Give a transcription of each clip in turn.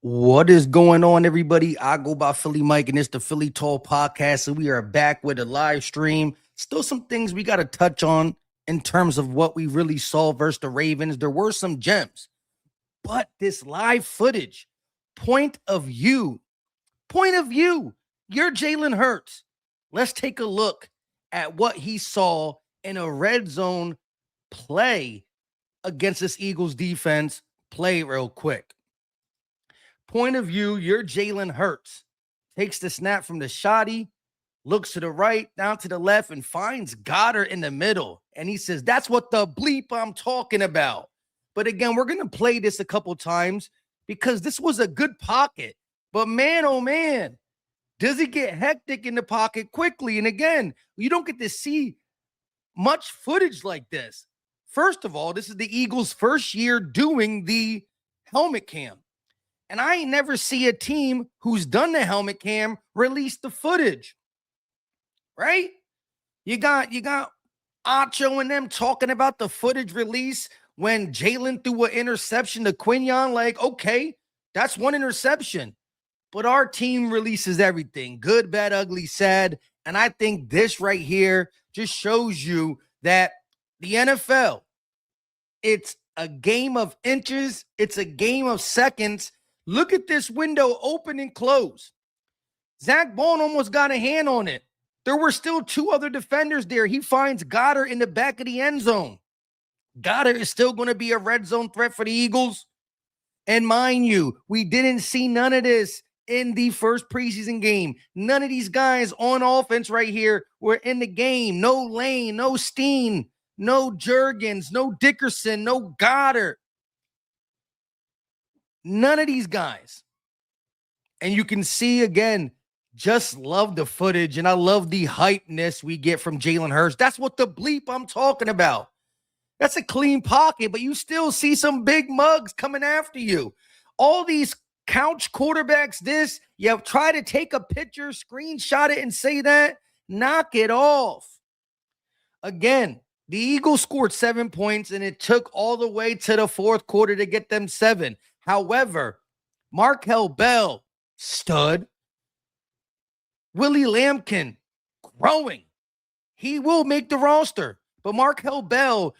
What is going on, everybody? I go by Philly Mike, and it's the Philly Tall Podcast, and we are back with a live stream. Still some things we got to touch on in terms of what we really saw versus the Ravens. There were some gems, but this live footage, point of view, you're Jalen Hurts. Let's take a look at what he saw in a red zone play against this Eagles defense. Play real quick. Point of view, you're Jalen Hurts. Takes the snap from the shotty, looks to the right, down to the left, and finds Goddard in the middle. And he says, that's what the bleep I'm talking about. But again, we're going to play this a couple times because this was a good pocket. But man, oh man, does it get hectic in the pocket quickly? And again, you don't get to see much footage like this. First of all, this is the Eagles' first year doing the helmet cam. And I ain't never see a team who's done the helmet cam release the footage, right? You got Acho and them talking about the footage release when Jalen threw an interception to Quinion. Like, okay, that's one interception. But our team releases everything, good, bad, ugly, sad. And I think this right here just shows you that the NFL, it's a game of inches. It's a game of seconds. Look at this window open and close. Zach Bone almost got a hand on it. There were still two other defenders there. He finds Goddard in the back of the end zone. Goddard is still going to be a red zone threat for the Eagles. And mind you, we didn't see none of this in the first preseason game. None of these guys on offense right here were in the game. No Lane, no Steen, no Jurgens, no Dickerson, no Goddard. None of these guys. And you can see, again, just love the footage, and I love the hypeness we get from Jalen Hurts. That's what the bleep I'm talking about. That's a clean pocket, but you still see some big mugs coming after you. All these couch quarterbacks, you try to take a picture, screenshot it, and say that. Knock it off. Again, the Eagles scored 7 points, and it took all the way to the fourth quarter to get them 7. However, Markel Bell, stud. Willie Lampkin, growing. He will make the roster. But Markel Bell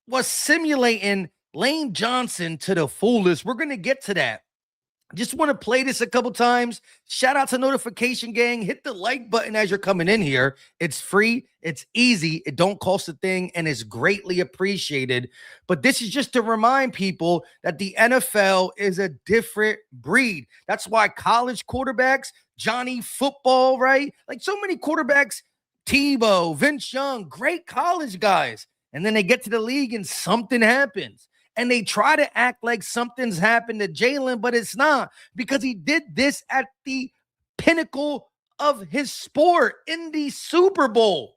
was simulating Lane Johnson to the fullest. We're going to get to that. Just want to play this a couple times. Shout out to Notification Gang. Hit the like button as you're coming in here. It's free. It's easy. It don't cost a thing, and it's greatly appreciated. But this is just to remind people that the NFL is a different breed. That's why college quarterbacks, Johnny Football, right? Like so many quarterbacks, Tebow, Vince Young, great college guys. And then they get to the league and something happens. And they try to act like something's happened to Jalen, but it's not, because he did this at the pinnacle of his sport in the Super Bowl.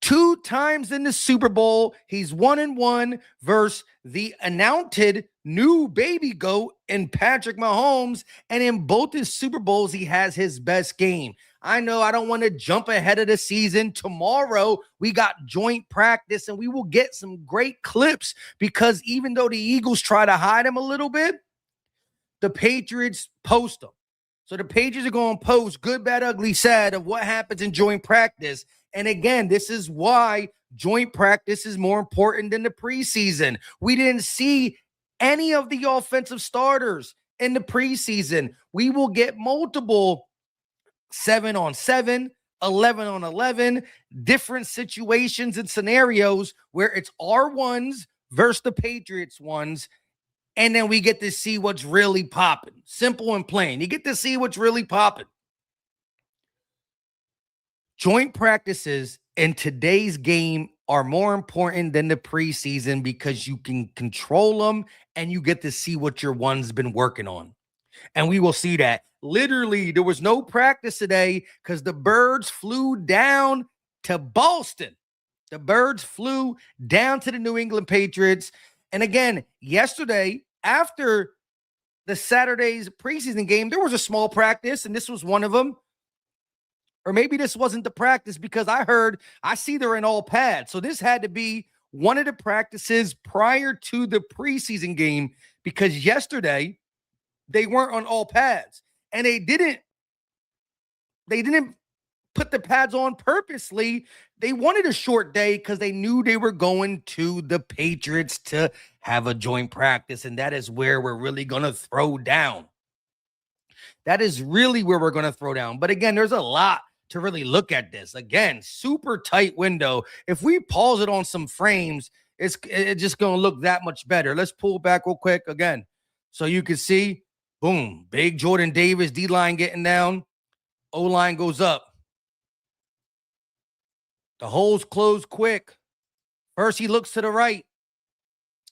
2 times in the Super Bowl, he's 1-1 versus the announced new baby goat in Patrick Mahomes. And in both his Super Bowls, he has his best game. I know I don't want to jump ahead of the season. Tomorrow, we got joint practice, and we will get some great clips, because even though the Eagles try to hide him a little bit, the Patriots post them. So the Patriots are going to post good, bad, ugly, sad of what happens in joint practice. And again, this is why joint practice is more important than the preseason. We didn't see any of the offensive starters in the preseason. We will get multiple 7-on-7, 11-on-11, different situations and scenarios where it's our ones versus the Patriots ones. And then we get to see what's really popping. Simple and plain. You get to see what's really popping. Joint practices in today's game are more important than the preseason, because you can control them and you get to see what your one's been working on. And we will see that. Literally, there was no practice today because the birds flew down to Boston. The birds flew down to the New England Patriots. And again, yesterday, after the Saturday's preseason game, there was a small practice, and this was one of them. Or maybe this wasn't the practice, because I see they're in all pads. So this had to be one of the practices prior to the preseason game, because yesterday they weren't on all pads. And they didn't put the pads on purposely. They wanted a short day because they knew they were going to the Patriots to have a joint practice. And that is where we're really going to throw down. That is really where we're going to throw down. But again, there's a lot to really look at this. Again, super tight window. If we pause it on some frames, it's just going to look that much better. Let's pull back real quick again. So you can see, boom, big Jordan Davis, D-line getting down. O-line goes up. The holes close quick. First, he looks to the right.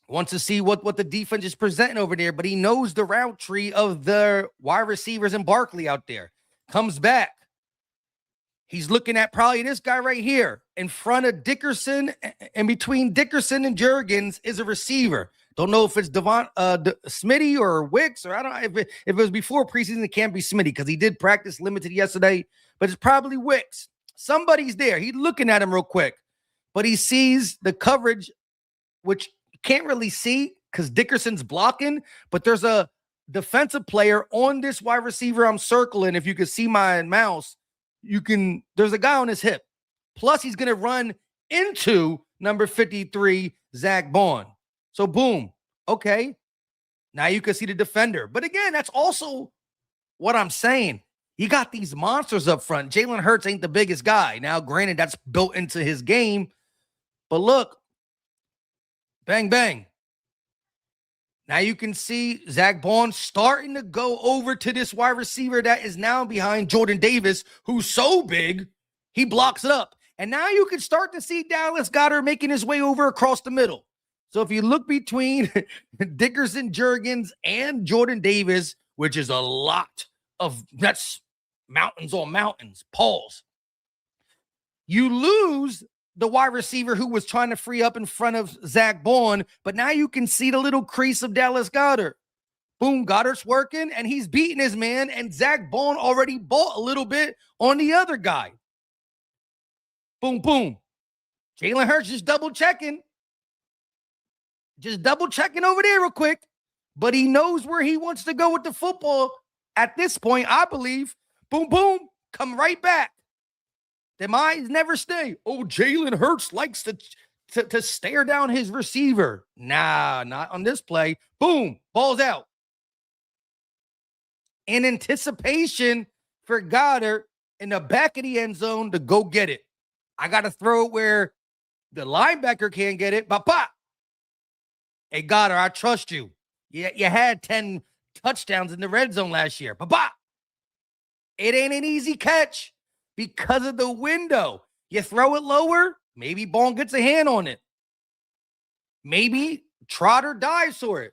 Wants to see what the defense is presenting over there, but he knows the route tree of the wide receivers and Barkley out there. Comes back. He's looking at probably this guy right here in front of Dickerson, and between Dickerson and Jurgens is a receiver. Don't know if it's Smitty or Wicks, or I don't know if it was before preseason. It can't be Smitty because he did practice limited yesterday, but it's probably Wicks. Somebody's there. He's looking at him real quick, but he sees the coverage, which you can't really see because Dickerson's blocking, but there's a defensive player on this wide receiver I'm circling. If you can see my mouse, there's a guy on his hip. Plus, he's going to run into number 53, Zach Bond. So, boom. Okay. Now you can see the defender. But again, that's also what I'm saying. You got these monsters up front. Jalen Hurts ain't the biggest guy. Now, granted, that's built into his game. But look. Bang, bang. Now you can see Zach Bond starting to go over to this wide receiver that is now behind Jordan Davis, who's so big, he blocks it up. And now you can start to see Dallas Goedert making his way over across the middle. So if you look between Dickerson, Jurgens, and Jordan Davis, which is a lot of, that's mountains on mountains, pause. You lose the wide receiver who was trying to free up in front of Zach Bond, but now you can see the little crease of Dallas Goedert. Boom, Goddard's working, and he's beating his man, and Zach Bond already bought a little bit on the other guy. Boom, boom. Jalen Hurts just double-checking. Just double-checking over there real quick, but he knows where he wants to go with the football at this point, I believe. Boom, boom, come right back. Them eyes never stay. Oh, Jalen Hurts likes to stare down his receiver. Nah, not on this play. Boom, ball's out. In anticipation for Goddard in the back of the end zone to go get it. I got to throw it where the linebacker can't get it. Pop. Hey, Goddard, I trust you. You had 10 touchdowns in the red zone last year. Pop. It ain't an easy catch. Because of the window. You throw it lower, maybe Bond gets a hand on it. Maybe Trotter dives for it.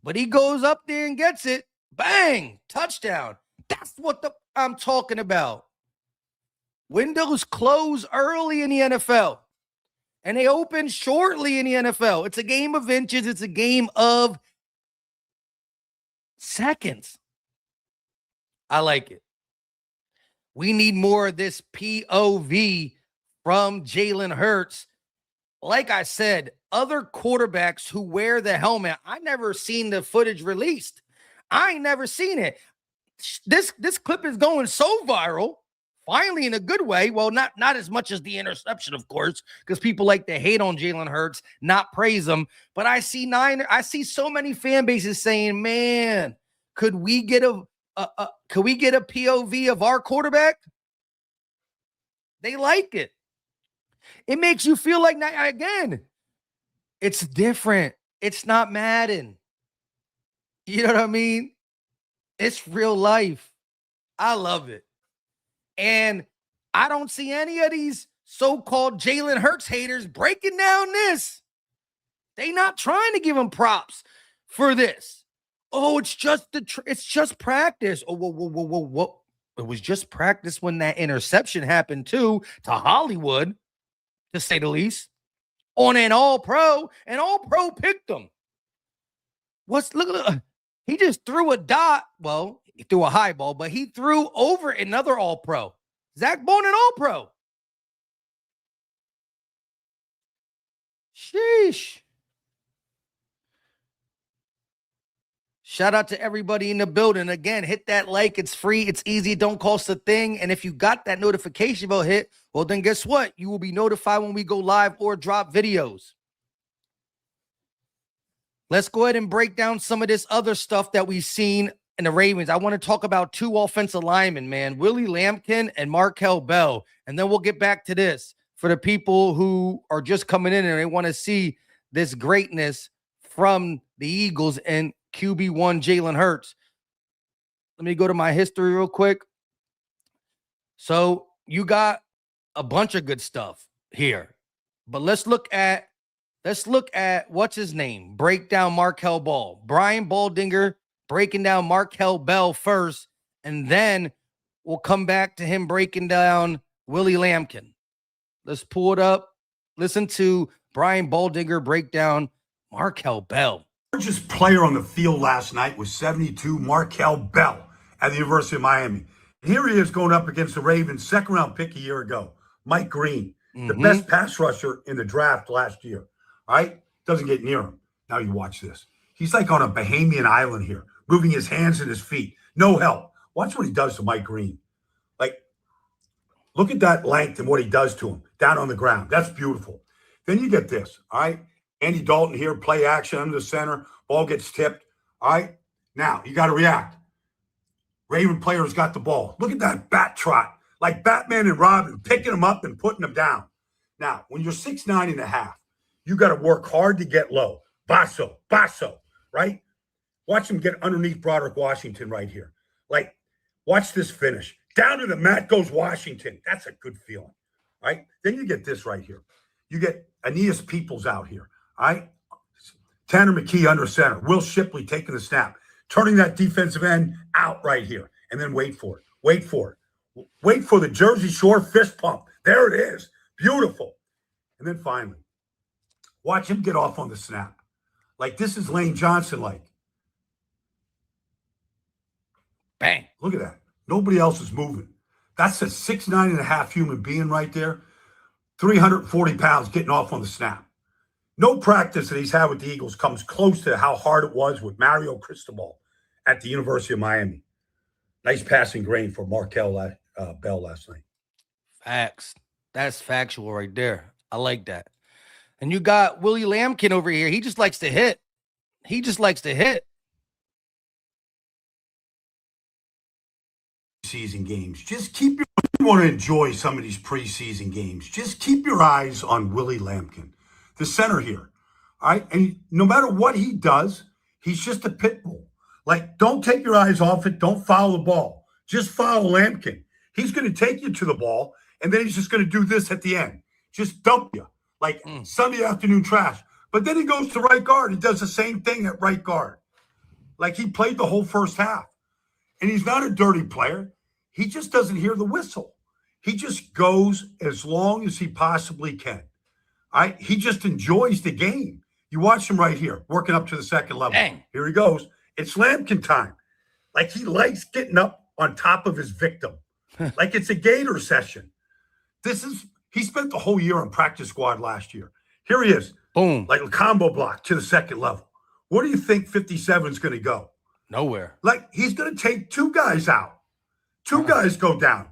But he goes up there and gets it. Bang! Touchdown. That's what I'm talking about. Windows close early in the NFL. And they open shortly in the NFL. It's a game of inches. It's a game of seconds. I like it. We need more of this POV from Jalen Hurts. Like I said, other quarterbacks who wear the helmet, I never seen the footage released. I ain't never seen it. This clip is going so viral, finally in a good way. Well, not as much as the interception, of course, because people like to hate on Jalen Hurts, not praise him. But I see so many fan bases saying, man, could we get a POV of our quarterback? They like it. It makes you feel like, again, it's different. It's not Madden. You know what I mean? It's real life. I love it. And I don't see any of these so-called Jalen Hurts haters breaking down this. They not trying to give him props for this. Oh, it's just practice. Oh, whoa. It was just practice when that interception happened too, to Hollywood, to say the least, on an all-pro, and all-pro picked him. Look, he just threw a dot. Well, he threw a high ball, but he threw over another all-pro. Zach Bond, an all-pro. Sheesh. Shout out to everybody in the building. Again, hit that like. It's free. It's easy. Don't cost a thing. And if you got that notification bell hit, well, then guess what? You will be notified when we go live or drop videos. Let's go ahead and break down some of this other stuff that we've seen in the Ravens. I want to talk about two offensive linemen, man, Willie Lampkin and Markel Bell. And then we'll get back to this for the people who are just coming in and they want to see this greatness from the Eagles and QB1 Jalen Hurts. Let me go to my history real quick. So you got a bunch of good stuff here, but let's look at what's his name. Break down Markel Ball. Brian Baldinger breaking down Markel Bell first, and then we'll come back to him breaking down Willie Lampkin. Let's pull it up. Listen to Brian Baldinger break down Markel Bell. Largest player on the field last night was 72, Markel Bell at the University of Miami. And here he is going up against the Ravens, second-round pick a year ago, Mike Green, the best pass rusher in the draft last year. All right? Doesn't get near him. Now you watch this. He's like on a Bahamian island here, moving his hands and his feet. No help. Watch what he does to Mike Green. Like, look at that length and what he does to him down on the ground. That's beautiful. Then you get this, all right? Andy Dalton here, play action under the center. Ball gets tipped. All right. Now, you got to react. Raven players got the ball. Look at that bat trot. Like Batman and Robin, picking him up and putting him down. Now, when you're 6'9.5", you got to work hard to get low. Basso, right? Watch him get underneath Broderick Washington right here. Like, watch this finish. Down to the mat goes Washington. That's a good feeling. Right? Then you get this right here. You get Aeneas Peoples out here. All right. Tanner McKee under center. Will Shipley taking the snap, turning that defensive end out right here. And then wait for it. Wait for it. Wait for the Jersey Shore fist pump. There it is. Beautiful. And then finally, watch him get off on the snap. Like this is Lane Johnson like. Bang. Look at that. Nobody else is moving. That's a 6'9.5" human being right there. 340 pounds getting off on the snap. No practice that he's had with the Eagles comes close to how hard it was with Mario Cristobal at the University of Miami. Nice passing grain for Markel Bell last night. Facts. That's factual right there. I like that. And you got Willie Lampkin over here. He just likes to hit. Season games. You want to enjoy some of these preseason games. Just keep your eyes on Willie Lampkin, the center here. All right. And no matter what he does, he's just a pit bull. Like, don't take your eyes off it. Don't follow the ball. Just follow Lampkin. He's going to take you to the ball, and then he's just going to do this at the end. Just dump you like Sunday afternoon trash. But then he goes to right guard. He does the same thing at right guard. Like he played the whole first half. And he's not a dirty player. He just doesn't hear the whistle. He just goes as long as he possibly can. He just enjoys the game. You watch him right here, working up to the second level. Dang. Here he goes. It's Lampkin time. Like he likes getting up on top of his victim. Like it's a Gator session. He spent the whole year on practice squad last year. Here he is. Boom. Like a combo block to the second level. Where do you think 57 is going to go? Nowhere. Like he's going to take two guys out. Two guys go down.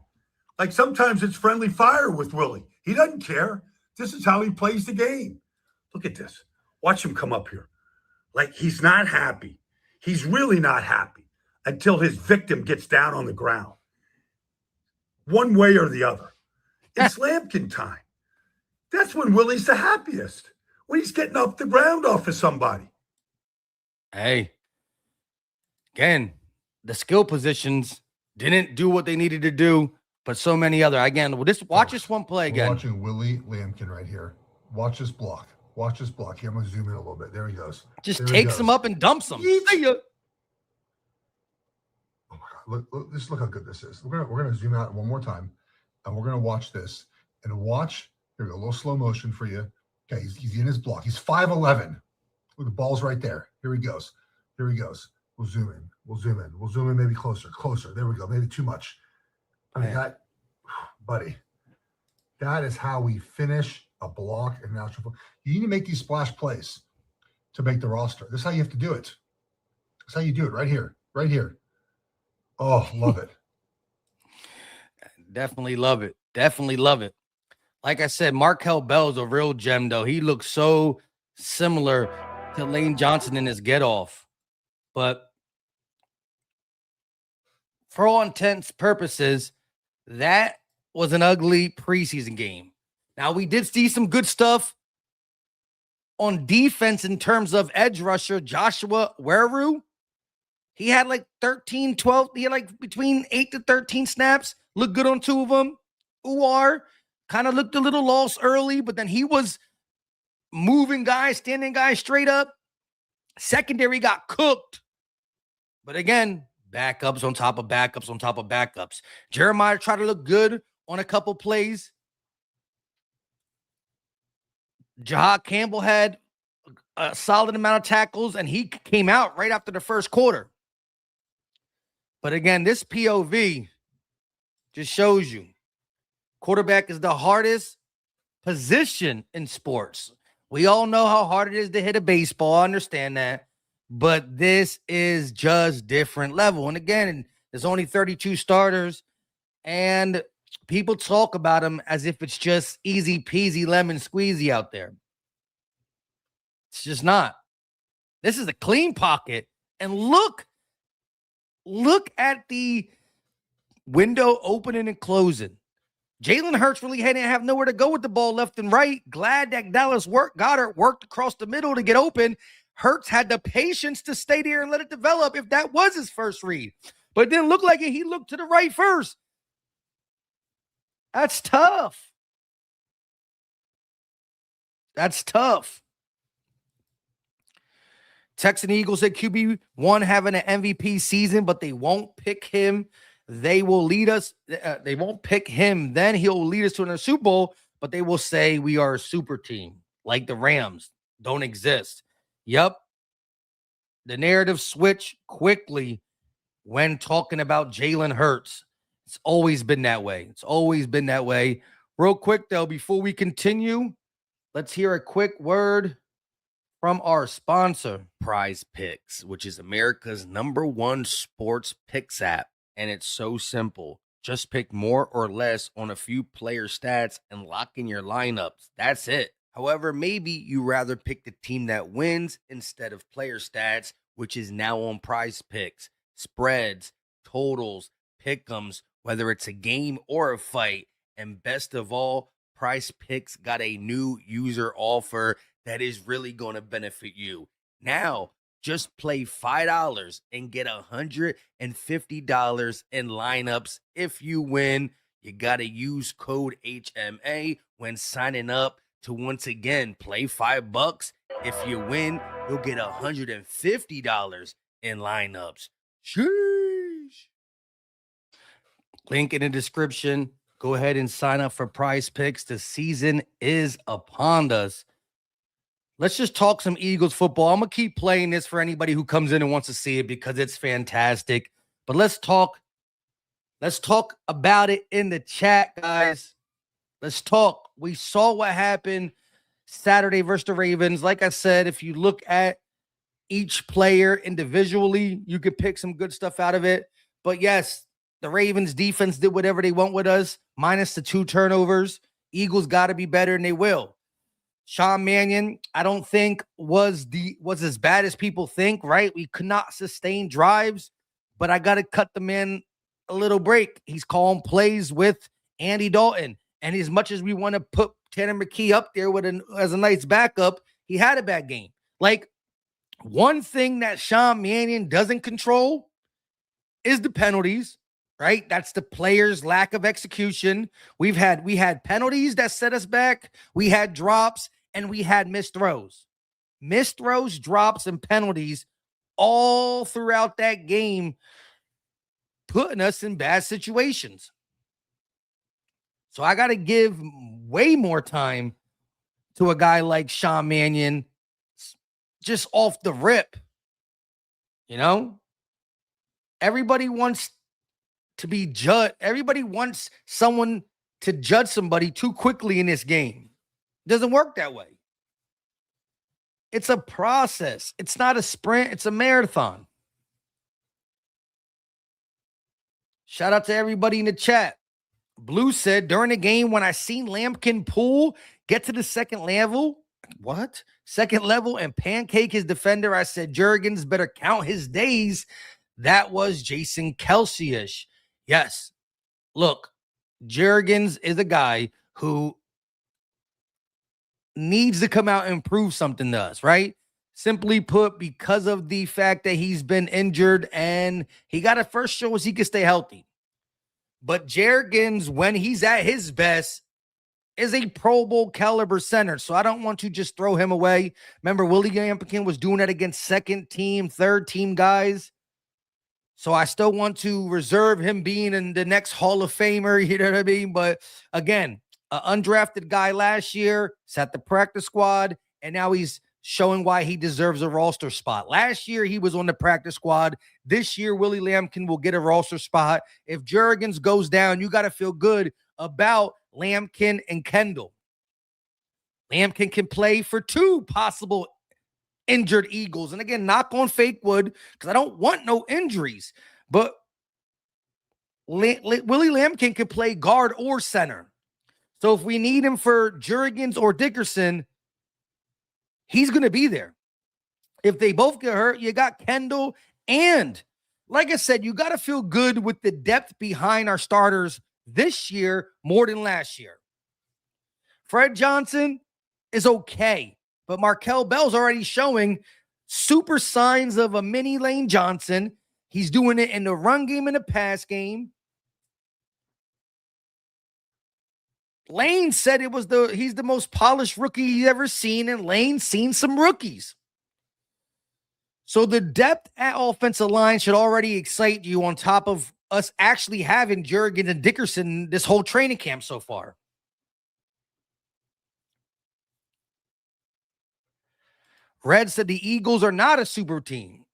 Like sometimes it's friendly fire with Willie. He doesn't care. This is how he plays the game. Look at this. Watch him come up here. Like he's not happy. He's really not happy until his victim gets down on the ground. One way or the other. It's Lampkin time. That's when Willie's the happiest. When he's getting off the ground off of somebody. Hey. Again, the skill positions didn't do what they needed to do, but so many other. Again, watch this one play again. We're watching Willie Lampkin right here. Watch this block. Watch this block. Here, I'm going to zoom in a little bit. There he goes. Just takes him up and dumps him. See ya. Oh, my God. Look how good this is. We're gonna zoom out one more time, and we're going to watch this. And watch. Here we go. A little slow motion for you. Okay, he's in his block. He's 5'11". Look, the ball's right there. Here he goes. Here he goes. We'll zoom in. We'll zoom in maybe closer. There we go. Maybe too much. I mean, buddy, that is how we finish a block in national football. You need to make these splash plays to make the roster. This is how you have to do it. That's how you do it right here. Right here. Oh, love it. Definitely love it. Definitely love it. Like I said, Markel Bell's a real gem, though. He looks so similar to Lane Johnson in his get off. But for all intents purposes, that was an ugly preseason game. Now, we did see some good stuff on defense in terms of edge rusher Joshua Weru. He had like 13, 12. He had like between 8 to 13 snaps. Looked good on 2 of them. Uar kind of looked a little lost early, but then he was moving guys, standing guys straight up. Secondary got cooked. But again, backups on top of backups on top of backups. Jeremiah tried to look good on a couple plays. Jahad Campbell had a solid amount of tackles, and he came out right after the first quarter. But again, this POV just shows you quarterback is the hardest position in sports. We all know how hard it is to hit a baseball. I understand that. But this is just different level. And again, there's only 32 starters, and people talk about them as if it's just easy peasy lemon squeezy out there. It's just not. This is a clean pocket. And look at the window opening and closing. Jalen Hurts really didn't have nowhere to go with the ball left and right. Glad that Dallas Goedert worked across the middle to get open. Hurts had the patience to stay there and let it develop if that was his first read. But it didn't look like it. He looked to the right first. That's tough. That's tough. Texan Eagles said QB1 having an MVP season, but they won't pick him. They will lead us. They won't pick him. Then he'll lead us to another Super Bowl, but they will say we are a super team like the Rams don't exist. Yep. The narrative switch quickly when talking about Jalen Hurts. It's always been that way. It's always been that way. Real quick, though, before we continue, let's hear a quick word from our sponsor, Prize Picks, which is America's #1 sports picks app. And it's so simple. Just pick more or less on a few player stats and lock in your lineups. That's it. However, maybe you rather pick the team that wins instead of player stats, which is now on Prize Picks. Spreads, totals, pick'ems, whether it's a game or a fight. And best of all, Prize Picks got a new user offer that is really going to benefit you. Now, just play $5 and get $150 in lineups. If you win, you got to use code HMA when signing up to once again play $5. If you win, you'll get $150 in lineups. Sheesh. Link in the description. Go ahead and sign up for Prize Picks. The season is upon us. Let's just talk some Eagles football. I'm going to keep playing this for anybody who comes in and wants to see it because it's fantastic. But let's talk about it in the chat, guys. Let's talk. We saw what happened Saturday versus the Ravens. Like I said, if you look at each player individually, you could pick some good stuff out of it. But yes, the Ravens defense did whatever they want with us, minus the 2 turnovers. Eagles got to be better, and they will. Sean Mannion, I don't think was as bad as people think, right? We could not sustain drives, but I got to cut the man a little break. He's calling plays with Andy Dalton. And as much as we want to put Tanner McKee up there as a nice backup, he had a bad game. Like, one thing that Sean Mannion doesn't control is the penalties, right? That's the players' lack of execution. We had penalties that set us back. We had drops, and we had missed throws. Missed throws, drops, and penalties all throughout that game, putting us in bad situations. So I got to give way more time to a guy like Sean Mannion just off the rip. You know? Everybody wants to be judged. Everybody wants someone to judge somebody too quickly in this game. It doesn't work that way. It's a process. It's not a sprint. It's a marathon. Shout out to everybody in the chat. Blue said, during the game when I seen Lampkin pull, get to the second level, second level and pancake his defender, I said, Jurgens better count his days. That was Jason Kelsey-ish. Yes. Look, Jurgens is a guy who needs to come out and prove something to us, right? Simply put, because of the fact that he's been injured and he got to first show us he can stay healthy. But Jurgens, when he's at his best, is a Pro Bowl caliber center. So I don't want to just throw him away. Remember, Willie Lampkin was doing that against second team, third team guys. So I still want to reserve him being in the next Hall of Famer, you know what I mean? But again, an undrafted guy last year, sat the practice squad, and now he's showing why he deserves a roster spot. Last year, he was on the practice squad. This year, Willie Lampkin will get a roster spot. If Jurgens goes down, you got to feel good about Lampkin and Kendall. Lampkin can play for two possible injured Eagles. And again, knock on fake wood, because I don't want no injuries. But Willie Lampkin can play guard or center. So if we need him for Jurgens or Dickerson, he's going to be there. If they both get hurt, you got Kendall. And like I said, you got to feel good with the depth behind our starters this year more than last year. Fred Johnson is okay, but Markel Bell's already showing super signs of a mini Lane Johnson. He's doing it in the run game and the pass game. Lane said he's the most polished rookie he's ever seen, and Lane's seen some rookies. So the depth at offensive line should already excite you, on top of us actually having Jurgens and Dickerson this whole training camp so far. Red said the Eagles are not a super team.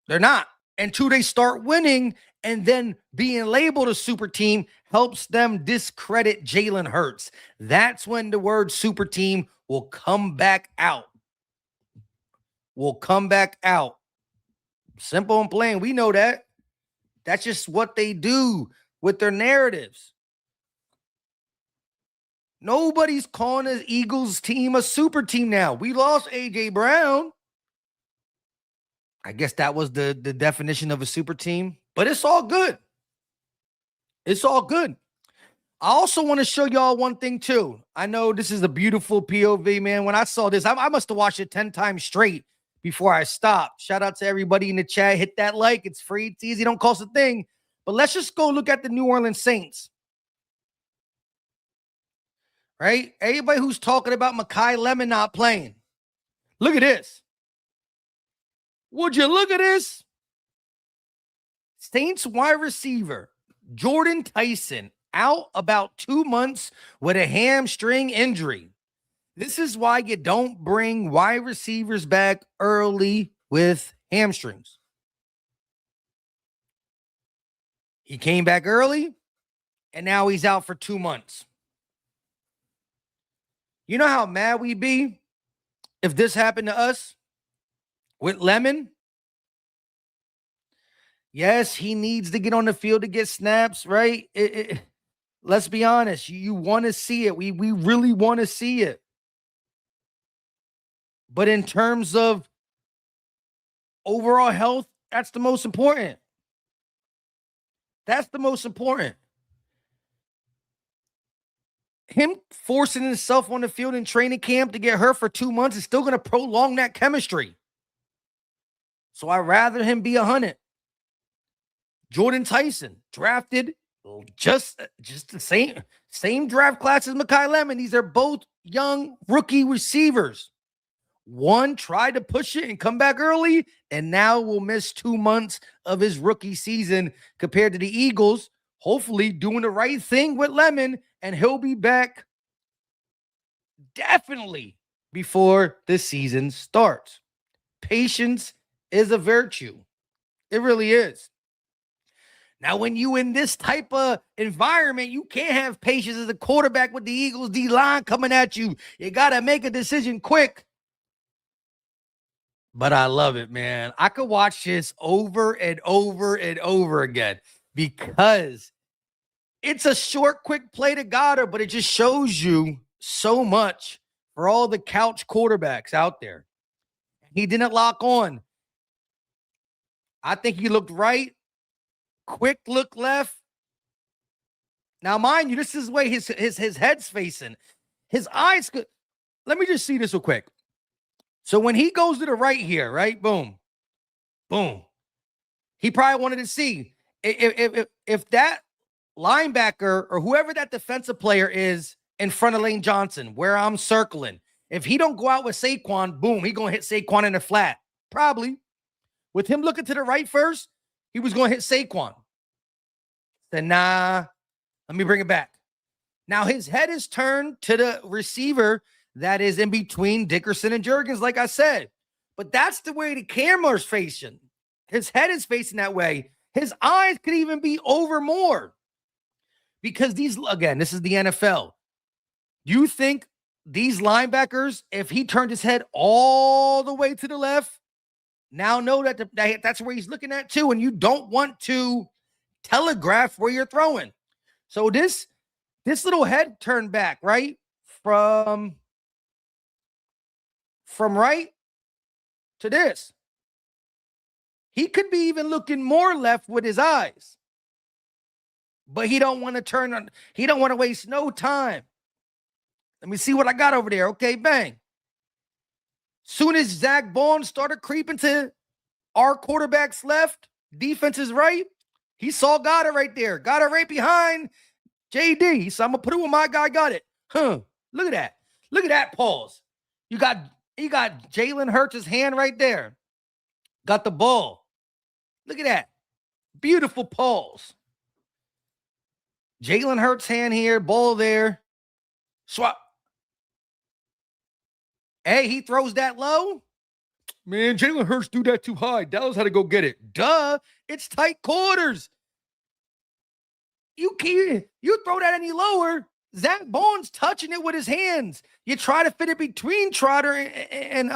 They're not. Until they start winning, and then being labeled a super team helps them discredit Jalen Hurts. That's when the word super team will come back out. Simple and plain. We know that. That's just what they do with their narratives. Nobody's calling the Eagles team a super team now. We lost A.J. Brown. I guess that was the definition of a super team. But it's all good. It's all good. I also want to show y'all one thing too. I know this is a beautiful POV, man. When I saw this, I must have watched it 10 times straight before I stopped. Shout out to everybody in the chat. Hit that like. It's free. It's easy. Don't cost a thing. But let's just go look at the New Orleans Saints. Right? Everybody who's talking about Mekhi Lemon not playing. Look at this. Would you look at this? Saints wide receiver Jordan Tyson out about 2 months with a hamstring injury. This is why you don't bring wide receivers back early with hamstrings. He came back early, and now he's out for 2 months. You know how mad we'd be if this happened to us with Lemon? Yes, he needs to get on the field to get snaps, right? Let's be honest. You want to see it. We really want to see it. But in terms of overall health, that's the most important. That's the most important. Him forcing himself on the field in training camp to get hurt for 2 months is still going to prolong that chemistry. So I'd rather him be 100. Jordan Tyson, drafted just the same draft class as Mekhi Lemon. These are both young rookie receivers. One tried to push it and come back early, and now will miss 2 months of his rookie season, compared to the Eagles, hopefully doing the right thing with Lemon, and he'll be back definitely before the season starts. Patience is a virtue. It really is. Now, when you in this type of environment, you can't have patience as a quarterback with the Eagles D-line coming at you. You got to make a decision quick. But I love it, man. I could watch this over and over and over again. because it's a short, quick play to Goddard, but it just shows you so much for all the couch quarterbacks out there. He didn't lock on. I think he looked right. Quick look left. Now, mind you, this is the way his head's facing. His eyes could. Let me just see this real quick. So when he goes to the right here, right? Boom. Boom. He probably wanted to see if that linebacker or whoever that defensive player is in front of Lane Johnson, where I'm circling, if he don't go out with Saquon, boom, he going to hit Saquon in the flat. Probably. With him looking to the right first, he was going to hit Saquon. Then, nah, let me bring it back. Now, his head is turned to the receiver that is in between Dickerson and Jurgens, like I said. But that's the way the camera's facing. His head is facing that way. His eyes could even be over more. Because these, again, this is the NFL. You think these linebackers, if he turned his head all the way to the left, now know that that's where he's looking at too, and you don't want to telegraph where you're throwing. So this little head turned back, right? From right to this. He could be even looking more left with his eyes. But he don't want to turn on. He don't want to waste no time. Let me see what I got over there. Okay, bang. Soon as Zach Bond started creeping to our quarterback's left, defense's right, he saw Goddard right there. Goddard right behind JD. So I'm going to put it where my guy got it. Look at that. Look at that pause. You got Jalen Hurts' hand right there. Got the ball. Look at that. Beautiful pause. Jalen Hurts' hand here, ball there. Swap. Hey, he throws that low. Man, Jalen Hurts threw that too high. Dallas had to go get it. Duh. It's tight quarters. You throw that any lower, Zach Bond's touching it with his hands. You try to fit it between Trotter and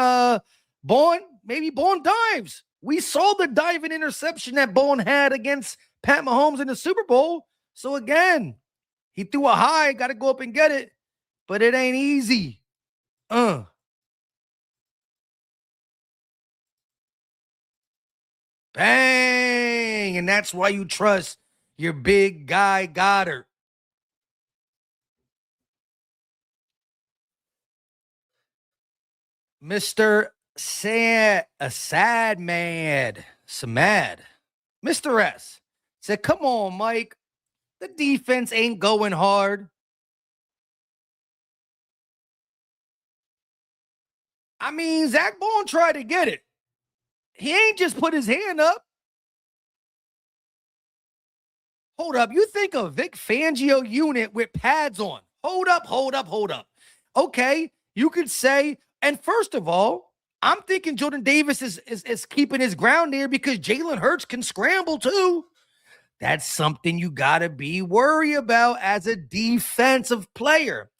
Bond. Maybe Bond dives. We saw the diving interception that Bond had against Pat Mahomes in the Super Bowl. So again, he threw a high, got to go up and get it. But it ain't easy. Bang! And that's why you trust your big guy Goddard. Mr. Sad Mad. Samad. Mr. S said, come on, Mike. The defense ain't going hard. I mean, Zach Bond tried to get it. He ain't just put his hand up. Hold up. You think a Vic Fangio unit with pads on. Hold up. Okay, you could say, and first of all, I'm thinking Jordan Davis is keeping his ground there because Jalen Hurts can scramble too. That's something you got to be worried about as a defensive player.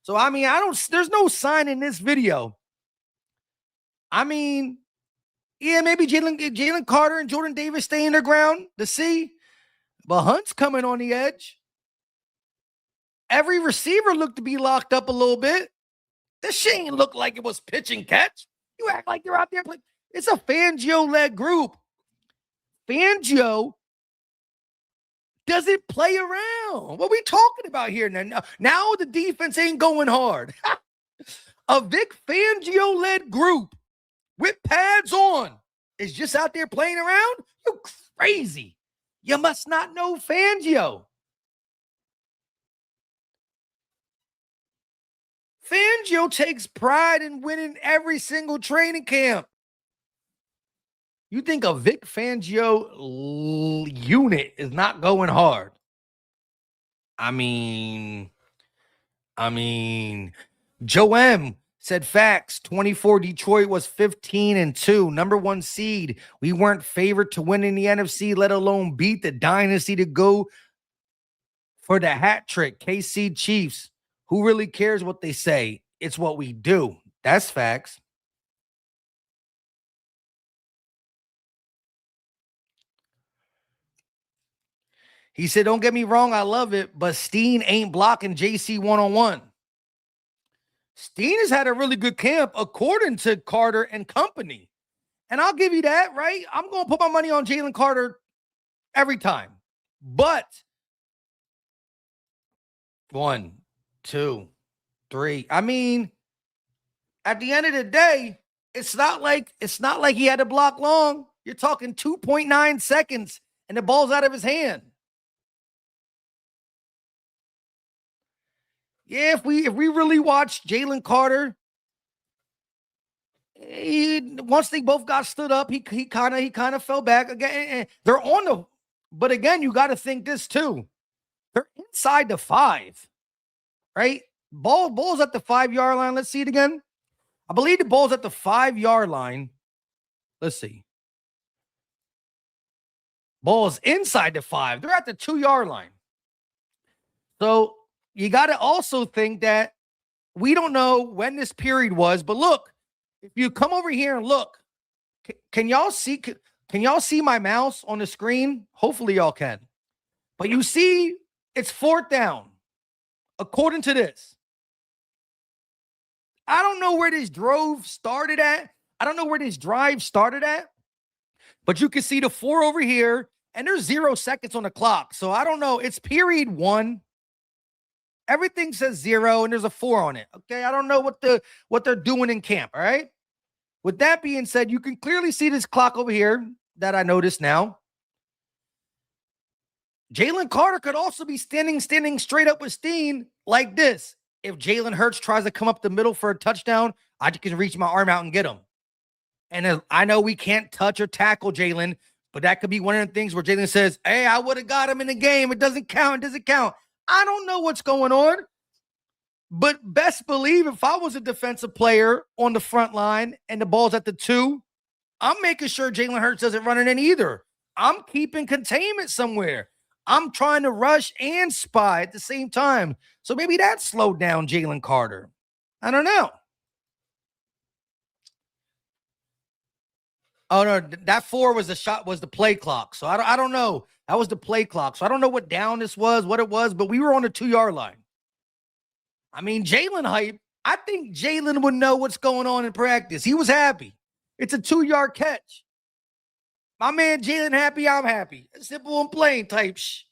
So, I mean, there's no sign in this video. I mean, yeah, maybe Jalen Carter and Jordan Davis stay in their ground to see. But Hunt's coming on the edge. Every receiver looked to be locked up a little bit. This shit ain't look like it was pitch and catch. You act like you're out there playing. It's a Fangio-led group. Fangio doesn't play around. What are we talking about here now? Now the defense ain't going hard. A Vic Fangio-led group with pads on is just out there playing around? You crazy. You must not know Fangio. Fangio takes pride in winning every single training camp. You think a Vic Fangio unit is not going hard? I mean, Joe M said facts. 24 Detroit was 15-2, number 1 seed. We weren't favored to win in the NFC, let alone beat the dynasty to go for the hat trick. KC Chiefs. Who really cares what they say? It's what we do. That's facts. He said, don't get me wrong, I love it, but Steen ain't blocking JC one-on-one. Steen has had a really good camp according to Carter and company. And I'll give you that, right? I'm going to put my money on Jalen Carter every time. But 1, 2, 3. I mean, at the end of the day, it's not like he had to block long. You're talking 2.9 seconds and the ball's out of his hand. Yeah, if we really watch Jalen Carter, once they both got stood up, he kind of fell back again. They're on the, but again, you got to think this too. They're inside the 5, right? Ball's at the 5-yard line. Let's see it again. I believe the ball's at the 5-yard line. Let's see. Ball's inside the 5. They're at the 2-yard line. So you got to also think that we don't know when this period was, but look, if you come over here and look, can y'all see my mouse on the screen? Hopefully y'all can. But you see it's 4th down. According to this. I don't know where this drive started at. But you can see the 4 over here, and there's 0 seconds on the clock. So I don't know. It's period 1. Everything says 0, and there's a 4 on it. Okay, I don't know what they're doing in camp. All right. With that being said, you can clearly see this clock over here that I noticed now. Jalen Carter could also be standing straight up with Steen like this. If Jalen Hurts tries to come up the middle for a touchdown, I can reach my arm out and get him. And I know we can't touch or tackle Jalen, but that could be one of the things where Jalen says, hey, I would have got him in the game. It doesn't count. I don't know what's going on. But best believe if I was a defensive player on the front line and the ball's at the 2, I'm making sure Jalen Hurts doesn't run it in either. I'm keeping containment somewhere. I'm trying to rush and spy at the same time. So maybe that slowed down Jalen Carter. I don't know. Oh, no, that 4 was the play clock. So I don't know. That was the play clock. So I don't know what down this was, what it was, but we were on the 2-yard line. I mean, Jalen hype. I think Jalen would know what's going on in practice. He was happy. It's a 2-yard catch. My man Jalen happy, I'm happy. Simple and plain type shh.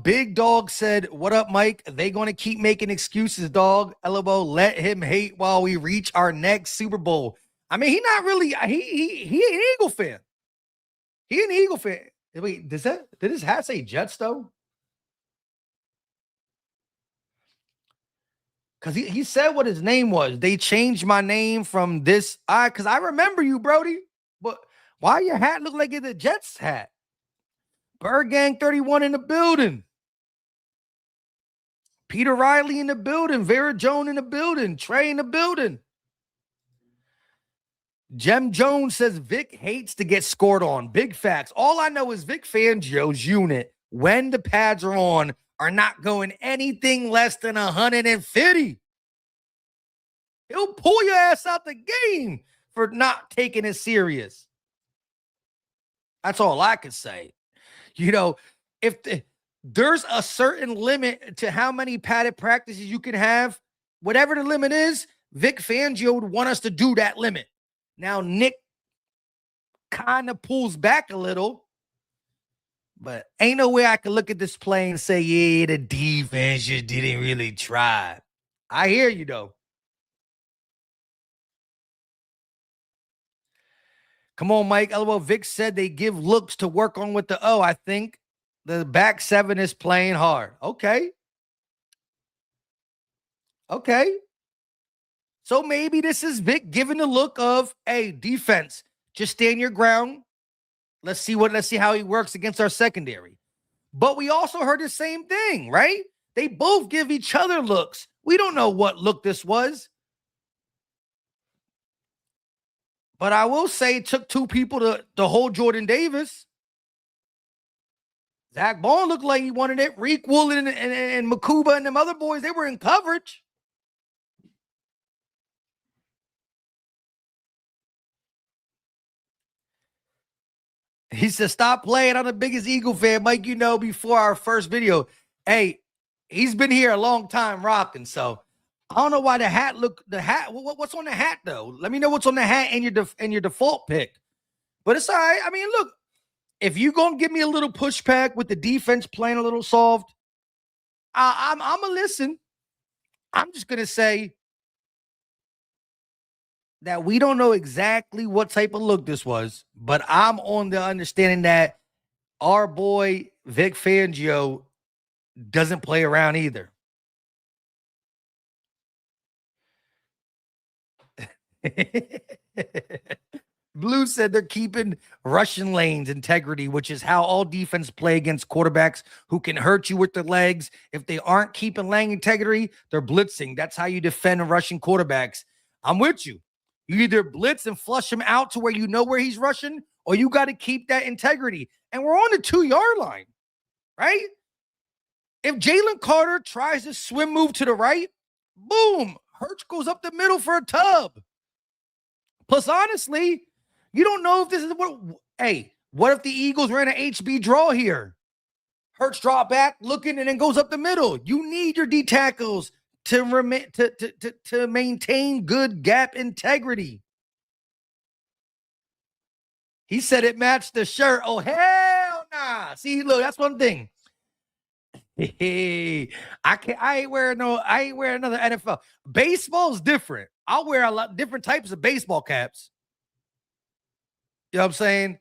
Big Dog said, what up, Mike? They going to keep making excuses, dog. LOL, let him hate while we reach our next Super Bowl. I mean, he not really, he an Eagle fan. He an Eagle fan. Wait, did his hat say Jets, though? Because he said what his name was. They changed my name from this. Because I remember you, Brody. But why your hat look like it's a Jets hat? Bird Gang 31 in the building. Peter Riley in the building. Vera Jones in the building. Trey in the building. Jem Jones says Vic hates to get scored on. Big facts. All I know is Vic Fangio's unit, when the pads are on, are not going anything less than 150. He'll pull your ass out the game for not taking it serious. That's all I can say. You know, if there's a certain limit to how many padded practices you can have, whatever the limit is, Vic Fangio would want us to do that limit. Now, Nick kind of pulls back a little, but ain't no way I can look at this play and say, yeah, the defense just didn't really try. I hear you, though. Come on, Mike. LOL, Vic said they give looks to work on with the O. I think the back 7 is playing hard. Okay. So maybe this is Vic giving the look of, hey, defense, just stand your ground. Let's see how he works against our secondary. But we also heard the same thing, right? They both give each other looks. We don't know what look this was. But I will say it took 2 people to hold Jordan Davis. Zach Bond looked like he wanted it. Reek Woolen and Makuba and them other boys, they were in coverage. He said, stop playing. I'm the biggest Eagle fan. Mike, you know, before our first video. Hey, he's been here a long time rocking. So I don't know why the hat what's on the hat though? Let me know what's on the hat and your default pick. But it's all right. I mean, look, if you gonna give me a little pushback with the defense playing a little soft, I'm gonna listen. I'm just gonna say that we don't know exactly what type of look this was, but I'm on the understanding that our boy Vic Fangio doesn't play around either. Blue said they're keeping Russian lanes integrity, which is how all defense play against quarterbacks who can hurt you with their legs. If they aren't keeping lane integrity, they're blitzing. That's how you defend Russian quarterbacks. I'm with you. You either blitz and flush him out to where you know where he's rushing, or you got to keep that integrity. And we're on the 2-yard line, right? If Jalen Carter tries to swim move to the right, boom, Hurts goes up the middle for a tub. Plus, honestly, you don't know if this is what if the Eagles ran an HB draw here? Hurts draw back, looking, and then goes up the middle. You need your D tackles to maintain good gap integrity. He said it matched the shirt. Oh, hell nah. See, look, that's one thing. Hey, I ain't wearing another NFL. Baseball's different. I'll wear a lot different types of baseball caps. You know what I'm saying?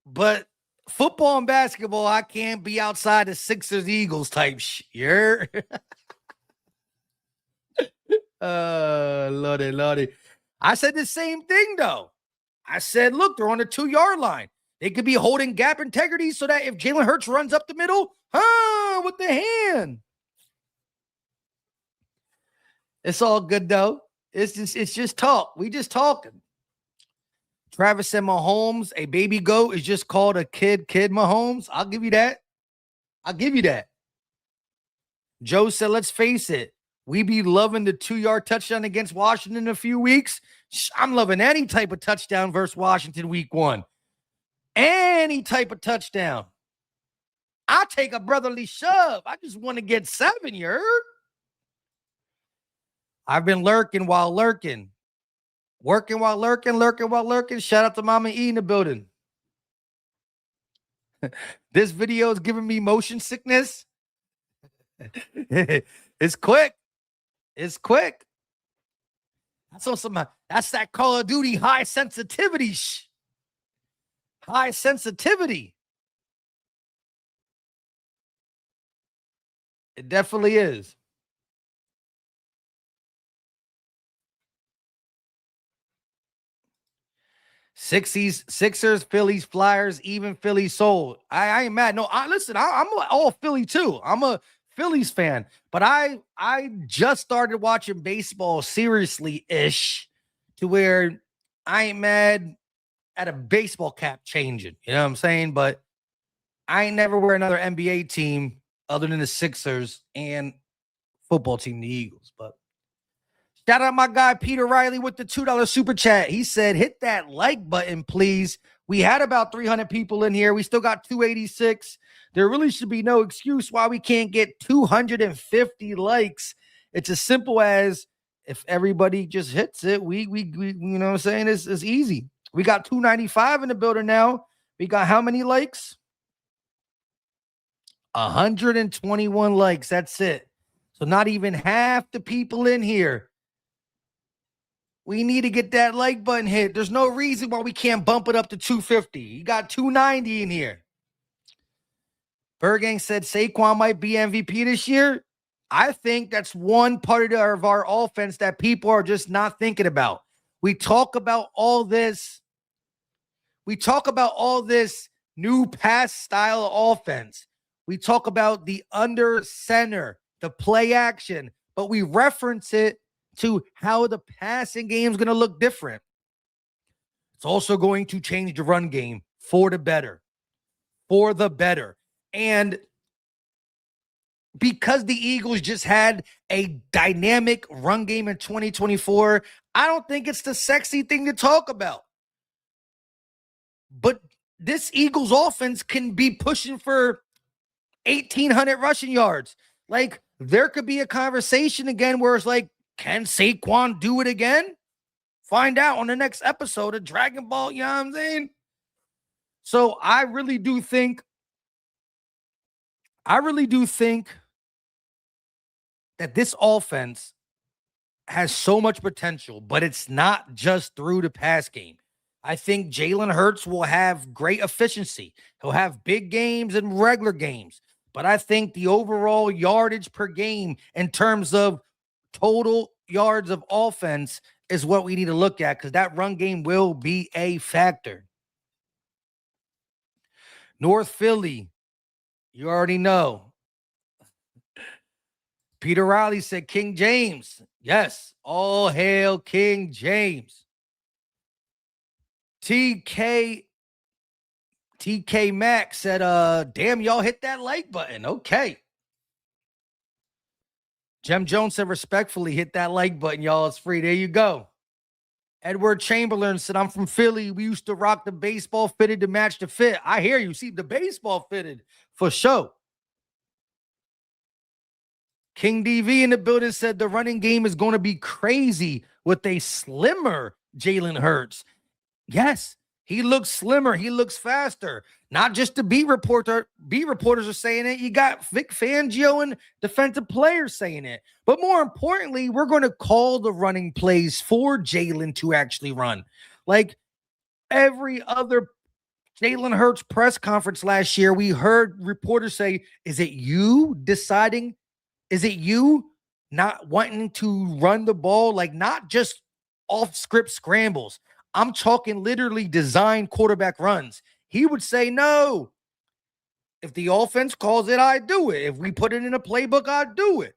But football and basketball, I can't be outside the Sixers Eagles type shit. Lordy. I said the same thing though. I said, look, they're on the 2-yard line. They could be holding gap integrity so that if Jalen Hurts runs up the middle, with the hand. It's all good though. It's just talk. We just talking. Travis said Mahomes, a baby goat, is just called a kid Mahomes. I'll give you that. Joe said, let's face it. We be loving the 2-yard touchdown against Washington in a few weeks. I'm loving any type of touchdown versus Washington week 1. Any type of touchdown. I'll take a brotherly shove. I just want to get 7, you heard? I've been lurking while lurking. Working while lurking. Shout out to Mama E in the building. This video is giving me motion sickness. It's quick. That's that Call of Duty high sensitivity. High sensitivity. It definitely is. Sixers, Phillies, Flyers, even Phillies sold. I ain't mad. No, listen, I'm all Philly too. I'm a Phillies fan, but I just started watching baseball seriously-ish to where I ain't mad at a baseball cap changing. You know what I'm saying? But I ain't never wear another NBA team other than the Sixers and football team, the Eagles. But shout out my guy Peter Riley with the $2 super chat. He said, hit that like button, please. We had about 300 people in here. We still got 286. There really should be no excuse why we can't get 250 likes. It's as simple as if everybody just hits it, we you know what I'm saying? It's easy. We got 295 in the building now. We got how many likes? 121 likes. That's it. So not even half the people in here. We need to get that like button hit. There's no reason why we can't bump it up to 250. You got 290 in here. Bergang said Saquon might be MVP this year. I think that's one part of our offense that people are just not thinking about. We talk about all this. We talk about all this new pass style of offense. We talk about the under center, the play action, but we reference it to how the passing game is going to look different. It's also going to change the run game for the better. And because the Eagles just had a dynamic run game in 2024, I don't think it's the sexy thing to talk about. But this Eagles offense can be pushing for 1,800 rushing yards. Like, there could be a conversation again where it's like, can Saquon do it again? Find out on the next episode of Dragon Ball, you know what I'm saying? So I really do think that this offense has so much potential, but it's not just through the pass game. I think Jalen Hurts will have great efficiency. He'll have big games and regular games. But I think the overall yardage per game in terms of total yards of offense is what we need to look at, because that run game will be a factor. North Philly, you already know. Peter Riley said King James. Yes, all hail King James. TK Max said, damn, y'all hit that like button. Okay. Jem Jones said, respectfully, hit that like button, y'all. It's free. There you go. Edward Chamberlain said, I'm from Philly. We used to rock the baseball fitted to match the fit. I hear you. See, the baseball fitted for sure. King DV in the building said the running game is going to be crazy with a slimmer Jalen Hurts. Yes, he looks slimmer. He looks faster. Not just the beat reporters are saying it. You got Vic Fangio and defensive players saying it. But more importantly, we're going to call the running plays for Jalen to actually run. Like every other Jalen Hurts press conference last year, we heard reporters say, is it you deciding? Is it you not wanting to run the ball? Like not just off script scrambles. I'm talking literally design quarterback runs. He would say, no. If the offense calls it, I do it. If we put it in a playbook, I do it.